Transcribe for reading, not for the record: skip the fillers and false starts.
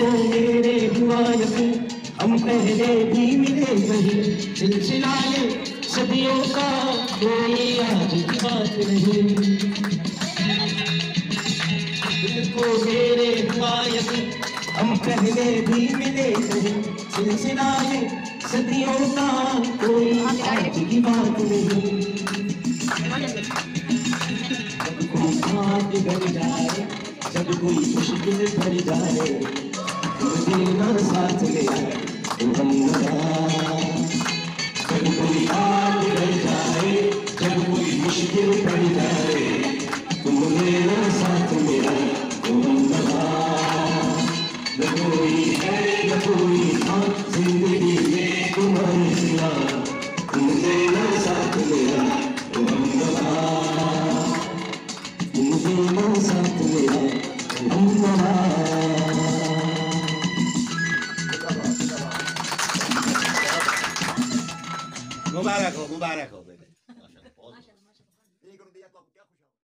को मेरे हुआ यकीन, हम पहले भी मिले कहीं, सिलसिलाए सदियों का कोई आज की बात नहीं। दिल को मेरे हुआ यकीन, हम पहले भी मिले कहीं, सिलसिलाए सदियों का कोई आज की बात नहीं। जब कोई बात बिगड़ जाए, जब कोई मुश्किल पड़ जाए, देना साथ ले आए तो हम जब कोई बात बिगड़ जाए, जब कोई मुश्किल पड़ जाए, तुम मेरा साथ ले आए तो हम न कोई है न कोई था जिंदगी में तुम्हारे सिवा, तुम मेरा साथ ले आए तो हम तुम मेरा साथ ले आए तो हम मुबारक हो, मुबारक हो।